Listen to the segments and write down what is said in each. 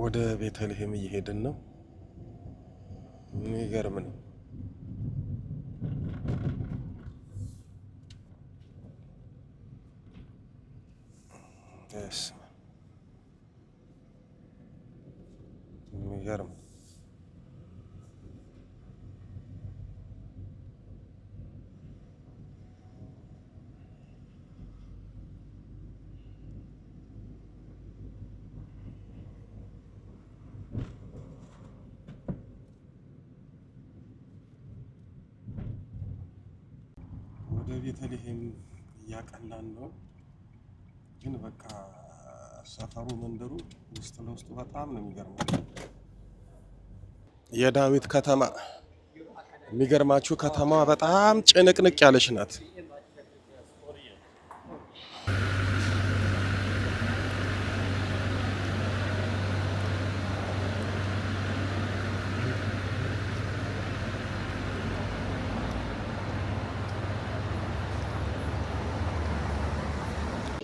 ወደ ቤተልሔም እየሄድን ነው። የሚገርም ነው። የሚገርም ወደ ቤተልሔም እያቀናን ነው። ግን በቃ ሰፈሩ መንደሩ ውስጥ ለውስጡ በጣም ነው የሚገርመው። የዳዊት ከተማ የሚገርማችሁ ከተማዋ በጣም ጭንቅንቅ ያለች ናት።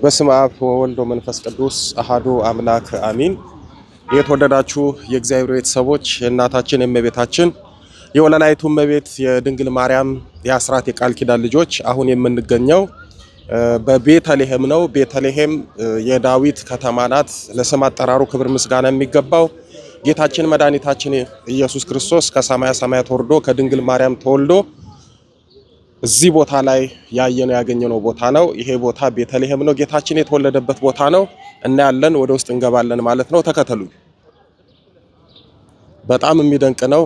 በስመ አብ ወወልድ ወመንፈስ ቅዱስ አሐዱ አምላክ አሚን። የተወደዳችሁ የእግዚአብሔር ቤተሰቦች የእናታችን የእመቤታችን የወለላይቱ እመቤት የድንግል ማርያም የአስራት የቃል ኪዳን ልጆች አሁን የምንገኘው በቤተልሔም ነው። ቤተልሔም የዳዊት ከተማ ናት። ለስም አጠራሩ ክብር ምስጋና የሚገባው ጌታችን መድኃኒታችን ኢየሱስ ክርስቶስ ከሰማያ ሰማያት ወርዶ ከድንግል ማርያም ተወልዶ እዚህ ቦታ ላይ ያገኘነው ቦታ ነው። ይሄ ቦታ ቤተልሔም ነው። ጌታችን የተወለደበት ቦታ ነው እና ያለን ወደ ውስጥ እንገባለን ማለት ነው። ተከተሉኝ። በጣም የሚደንቅ ነው።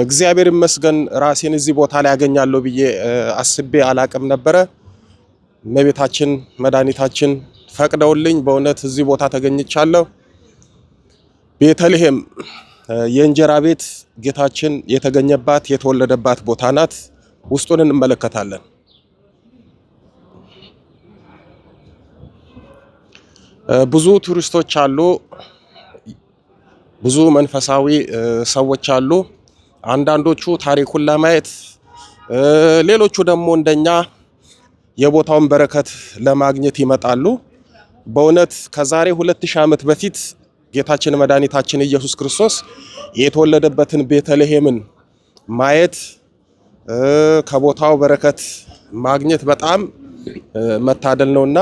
እግዚአብሔር ይመስገን ራሴን እዚህ ቦታ ላይ ያገኛለሁ ብዬ አስቤ አላቅም ነበረ። እመቤታችን መድኃኒታችን ፈቅደውልኝ በእውነት እዚህ ቦታ ተገኝቻለሁ። ቤተልሔም የእንጀራ ቤት ጌታችን የተገኘባት የተወለደባት ቦታ ናት። ውስጡን እንመለከታለን። ብዙ ቱሪስቶች አሉ፣ ብዙ መንፈሳዊ ሰዎች አሉ። አንዳንዶቹ ታሪኩን ለማየት፣ ሌሎቹ ደግሞ እንደኛ የቦታውን በረከት ለማግኘት ይመጣሉ። በእውነት ከዛሬ 2000 ዓመት በፊት ጌታችን መድኃኒታችን ኢየሱስ ክርስቶስ የተወለደበትን ቤተልሔምን ማየት ከቦታው በረከት ማግኘት በጣም መታደል ነውና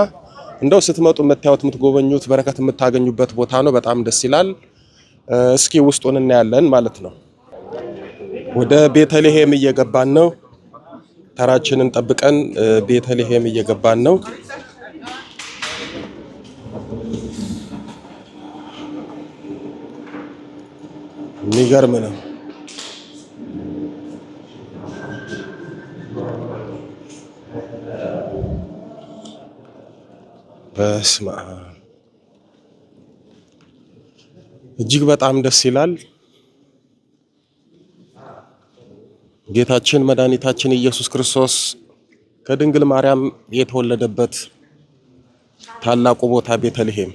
እንደው ስትመጡ የምታዩት የምትጎበኙት በረከት የምታገኙበት ቦታ ነው። በጣም ደስ ይላል። እስኪ ውስጡን እናያለን ማለት ነው። ወደ ቤተልሔም እየገባን ነው። ተራችንን ጠብቀን ቤተልሔም እየገባን ነው። የሚገርም ነው። በስመ አብ እጅግ በጣም ደስ ይላል። ጌታችን መድኃኒታችን ኢየሱስ ክርስቶስ ከድንግል ማርያም የተወለደበት ታላቁ ቦታ ቤተልሔም።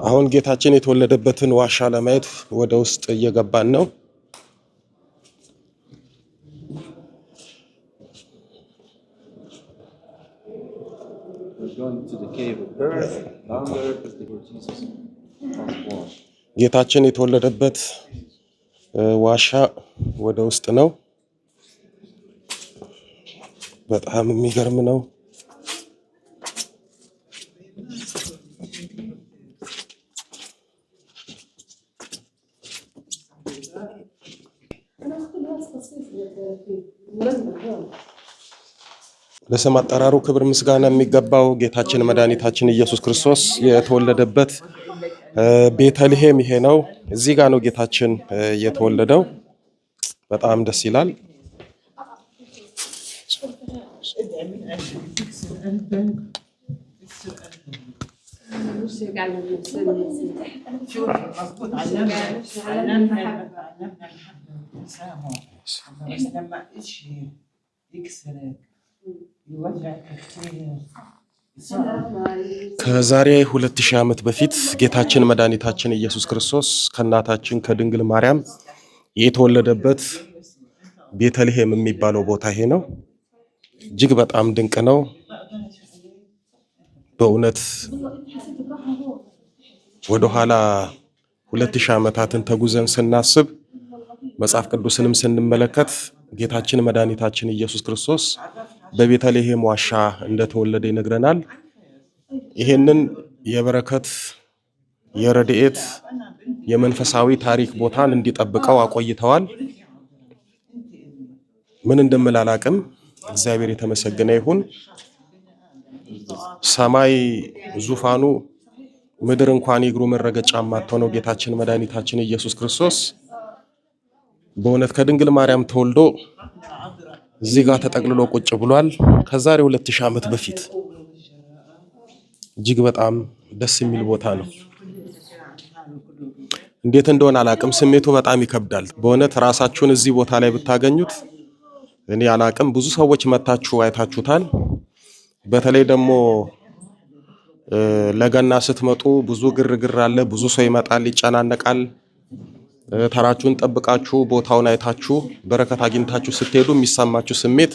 አሁን ጌታችን የተወለደበትን ዋሻ ለማየት ወደ ውስጥ እየገባን ነው። ጌታችን የተወለደበት ዋሻ ወደ ውስጥ ነው። በጣም የሚገርም ነው። ለስም አጠራሩ ክብር ምስጋና የሚገባው ጌታችን መድኃኒታችን ኢየሱስ ክርስቶስ የተወለደበት ቤተልሔም ይሄ ነው። እዚህ ጋር ነው ጌታችን የተወለደው። በጣም ደስ ይላል። ከዛሬ 2000 ዓመት በፊት ጌታችን መድኃኒታችን ኢየሱስ ክርስቶስ ከእናታችን ከድንግል ማርያም የተወለደበት ቤተልሔም የሚባለው ቦታ ይሄ ነው። እጅግ በጣም ድንቅ ነው። በእውነት ወደ ኋላ 2000 ዓመታትን ተጉዘን ስናስብ መጽሐፍ ቅዱስንም ስንመለከት ጌታችን መድኃኒታችን ኢየሱስ ክርስቶስ በቤተልሔም ዋሻ እንደተወለደ ይነግረናል። ይሄንን የበረከት የረድኤት የመንፈሳዊ ታሪክ ቦታን እንዲጠብቀው አቆይተዋል። ምን እንደምላላቅም እግዚአብሔር የተመሰገነ ይሁን። ሰማይ ዙፋኑ ምድር እንኳን ይግሩ መረገጫ ማተነው ጌታችን መድኃኒታችን ኢየሱስ ክርስቶስ በእውነት ከድንግል ማርያም ተወልዶ እዚህ ጋር ተጠቅልሎ ቁጭ ብሏል። ከዛሬ 2000 ዓመት በፊት እጅግ በጣም ደስ የሚል ቦታ ነው። እንዴት እንደሆነ አላቅም፣ ስሜቱ በጣም ይከብዳል። በእውነት ራሳችሁን እዚህ ቦታ ላይ ብታገኙት እኔ አላቅም፣ ብዙ ሰዎች መታችሁ አይታችሁታል። በተለይ ደግሞ ለገና ስትመጡ ብዙ ግርግር አለ፣ ብዙ ሰው ይመጣል፣ ይጨናነቃል። ተራችሁን ጠብቃችሁ ቦታውን አይታችሁ በረከት አግኝታችሁ ስትሄዱ የሚሰማችሁ ስሜት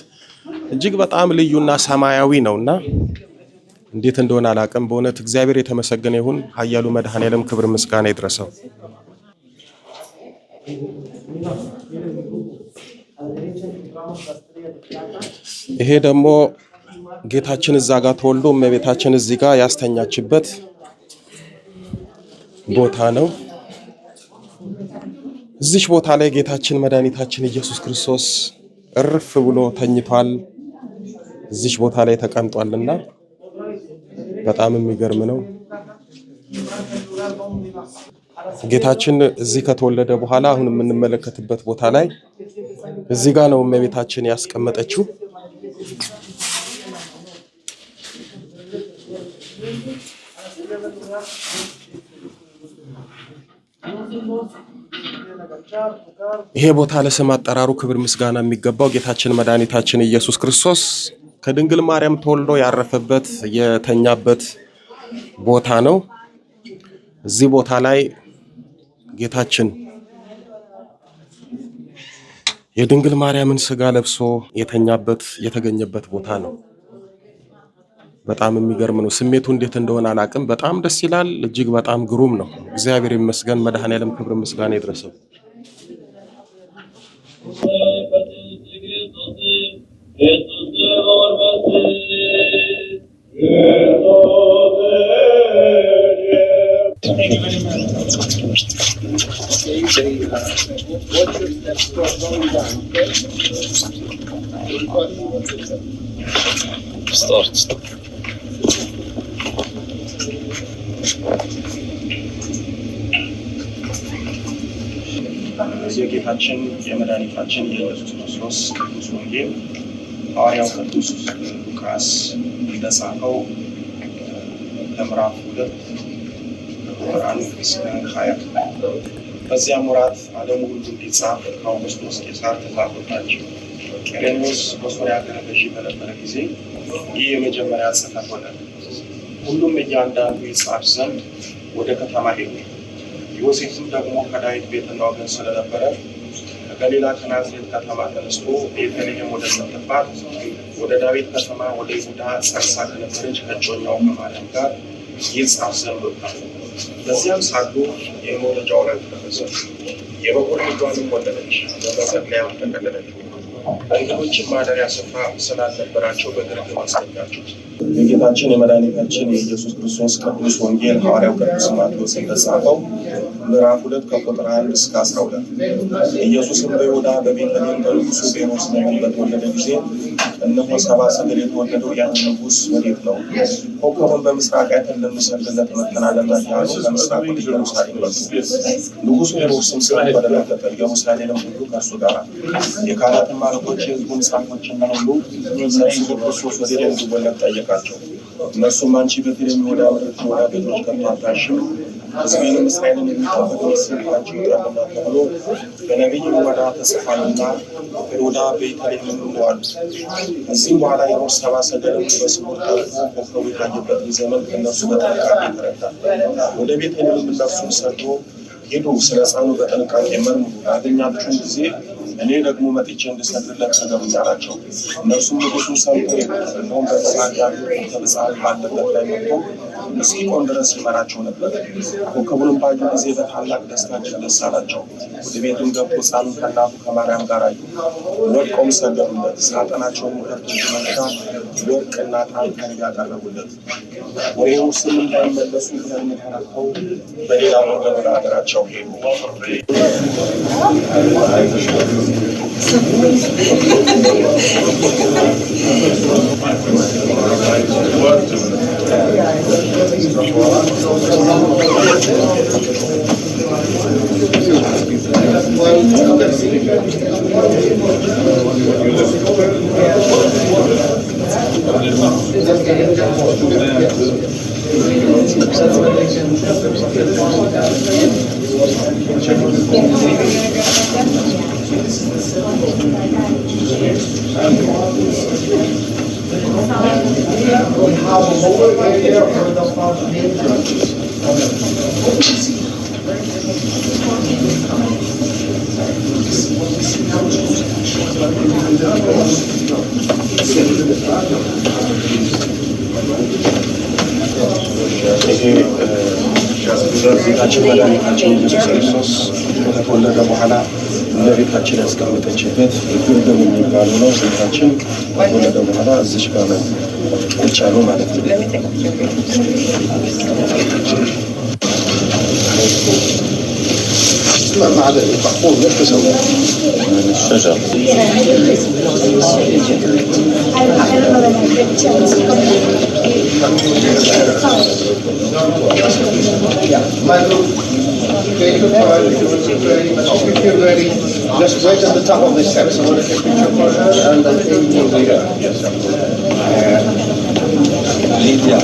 እጅግ በጣም ልዩና ሰማያዊ ነውና እንዴት እንደሆነ አላቅም። በእውነት እግዚአብሔር የተመሰገነ ይሁን። ኃያሉ መድኃኔዓለም ክብር ምስጋና ይድረሰው። ይሄ ደግሞ ጌታችን እዛ ጋር ተወልዶ እመቤታችን እዚህ ጋር ያስተኛችበት ቦታ ነው። እዚህ ቦታ ላይ ጌታችን መድኃኒታችን ኢየሱስ ክርስቶስ እርፍ ብሎ ተኝቷል። እዚህ ቦታ ላይ ተቀምጧልና በጣም የሚገርም ነው። ጌታችን እዚህ ከተወለደ በኋላ አሁን የምንመለከትበት ቦታ ላይ እዚህ ጋር ነው እመቤታችን ያስቀመጠችው። ይሄ ቦታ ለስም አጠራሩ ክብር ምስጋና የሚገባው ጌታችን መድኃኒታችን ኢየሱስ ክርስቶስ ከድንግል ማርያም ተወልዶ ያረፈበት የተኛበት ቦታ ነው። እዚህ ቦታ ላይ ጌታችን የድንግል ማርያምን ስጋ ለብሶ የተኛበት የተገኘበት ቦታ ነው። በጣም የሚገርም ነው። ስሜቱ እንዴት እንደሆነ አላቅም። በጣም ደስ ይላል። እጅግ በጣም ግሩም ነው። እግዚአብሔር ይመስገን። መድኃኔዓለም ክብር ምስጋና ይድረሰው። የጌታችን የመድኃኒታችን የኢየሱስ ክርስቶስ ቅዱስ ወንጌል ሐዋርያው ቅዱስ ሉቃስ እንደጻፈው ከምዕራፍ 2 ቁጥር 1 እስከ 20 በዚያም ወራት ዓለሙ ሁሉ እንዲጻፍ ከአውግስጦስ ቄሳር ትእዛዝ ወጣች። ቄሬኔዎስ በሶርያ አገረ ገዢ በነበረ ጊዜ ይህ የመጀመሪያ ጽሕፈት ሆነ። ሁሉም እያንዳንዱ ይጻፍ ዘንድ ወደ ከተማ ሄዱ። ዮሴፍም ደግሞ ከዳዊት ቤትና ወገን ስለነበረ ከገሊላ ከናዝሬት ከተማ ተነስቶ ቤተልሔም ወደ ምትባል ወደ ዳዊት ከተማ ወደ ይሁዳ ጸንሳ ከነበረች ከእጮኛው ከማርያም ጋር ይጻፍ ዘንድ ወጣ። በዚያም ሳሉ የመውለጃው ወራት ደረሰ። የበኩር ልጇንም ወለደች፣ በመጸለያም ተቀለለችው። እንግዶችም ማደሪያ ስፍራ ስላልነበራቸው በግርግም አስገኛችሁት። የጌታችን የመድኃኒታችን የኢየሱስ ክርስቶስ ቅዱስ ወንጌል ሐዋርያው ቅዱስ ማቴዎስ እንደጻፈው ምዕራፍ 2 ከቁጥር 1 እስከ 12 ኢየሱስም በይሁዳ በቤተልሔም በንጉሡ በሄሮድስ ዘመን በተወለደ ጊዜ እነሆ ሰብአ ሰገል የተወለደው ያን ንጉሥ ወዴት ነው? ኮከቡን በምስራቅ አይተን ልንሰግድለት መጥተናልና እያሉ ከምስራቅ ወደ ኢየሩሳሌም መጡ። ንጉሡ ሄሮድስም ስለተደናገጠ ኢየሩሳሌምም ሁሉ ከእርሱ ጋር የካህናትም አለቆች የሕዝቡም ጻፎችና ሁሉ ሰብስበው ክርስቶስ ወዴት እንዲወለድ ጠየቃቸው። እነርሱም አንቺ ቤተልሔም የይሁዳ ምድር ከይሁዳ ቤቶች ከቶ አታንሽም፣ ሕዝቤንም እስራኤልን የሚጠብቅ ንጉሥ ካንቺ ይወጣልና ተብሎ በነቢይ ወዳ ተጽፏልና ይሁዳ ቤተልሔም ነው አሉት። ከዚህም በኋላ ሄሮድስ ሰብአ ሰገልን በስውር ጠርቶ ኮከቡ የታየበትን ዘመን ከእነርሱ በጥንቃቄ ተረዳ። ወደ ቤተልሔም እነርሱን ሰዶ ሄዱ፣ ስለ ሕፃኑ በጥንቃቄ መርምሩ፣ ባገኛችሁም ጊዜ እኔ ደግሞ መጥቼ እንድሰግድለት ተገሩኝ አላቸው። እነርሱም ንጉሡን ሰምተው እነሆም በምስራቅ ያሉ ተብጻሪ ባለበት ላይ መጥቶ እስኪቆም ድረስ ይመራቸው ነበር። ኮከቡንም ባዩ ጊዜ በታላቅ ደስታ እጅግ ደስ አላቸው። ወደ ቤቱም ገቡ። ሕፃኑን ከእናቱ ከማርያም ጋር አዩ። ወድቀውም ሰገዱለት። ሳጥናቸውን ከእጅ መንሻ ወርቅና ዕጣን ከርቤ ያቀረቡለት። ወደ ኢየሩሳሌም እንዳይመለሱ ከሕልም ተነስተው በሌላ መንገድ ወደ አገራቸው ሄዱ። ጌታችን መድኃኒታችን ኢየሱስ ክርስቶስ ከተወለደ በኋላ ለቤታችን ያስቀመጠችበት ግርግም የሚባለው ነው። ጌታችን ከተወለደ በኋላ እዚች ጋር ነው የቻለው ማለት ነው። مع المحفوظ نفسه الشجر Just wait at the top of the steps. I want to take a picture for her and then we'll do that. Lydia.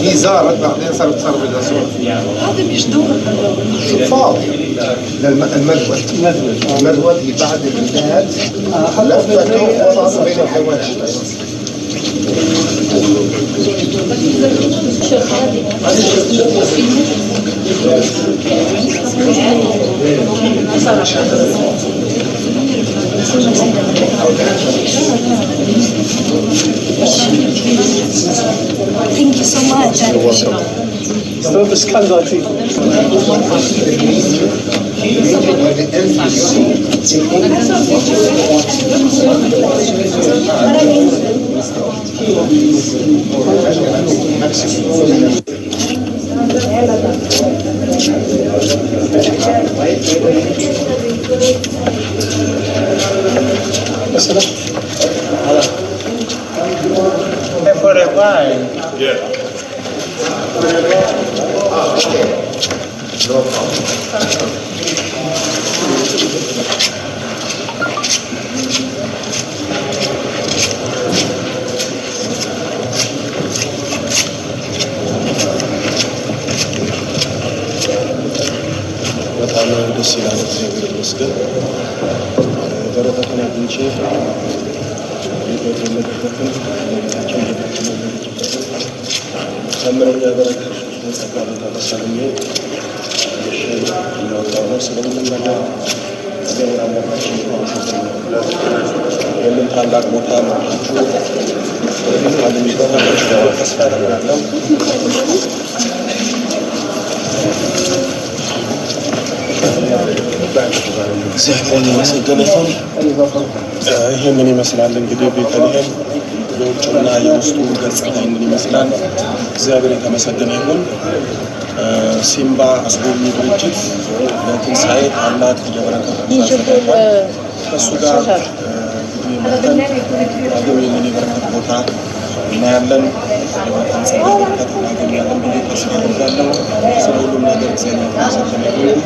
هي زارت بعدين صارت تصرف الأصوات. هذا بيجدوه شفاف المدود. المدود هي بعد الولاد لفته وسط بين الحيوانات. Thank you so much. You're welcome. Stop the scandal, people. For a while. Yeah. በጣም ደስ ይላል። እግዚአብሔር ይመስገን። በረከቱን አግኝቼ የተወለደበትን ለቤታችን ተምረኛ በረከት ተጸጋ ቦታ ተሳልሜ የሚወጣው ነው። ስለምንም ነገር እግዚአብሔር አምላካችን ይህንን ታላቅ ቦታ መርታችሁ እንደሚጠራችሁ ተስፋ አደርጋለሁ። እግዚአብሔር ይመስገን ይሁን። ይህንን ይመስላል እንግዲህ ቤተልሔም የውጭና የውስጡ ገጽታ ይህንን ይመስላል። እግዚአብሔር የተመሰገነ ይሁን። ሲምባ አስጎብኚ ድርጅት ለትንሣኤ ታላቅ የበረከት አዘጋጅቷል። ከእሱ ጋር መተን ዳግም ይህንን የበረከት ቦታ እናያለን። የበረከት ጸጋ በረከት እናገኛለን ብዬ ተስፋ አደርጋለሁ። ስለ ሁሉም ነገር እግዚአብሔር የተመሰገነ ይሁን።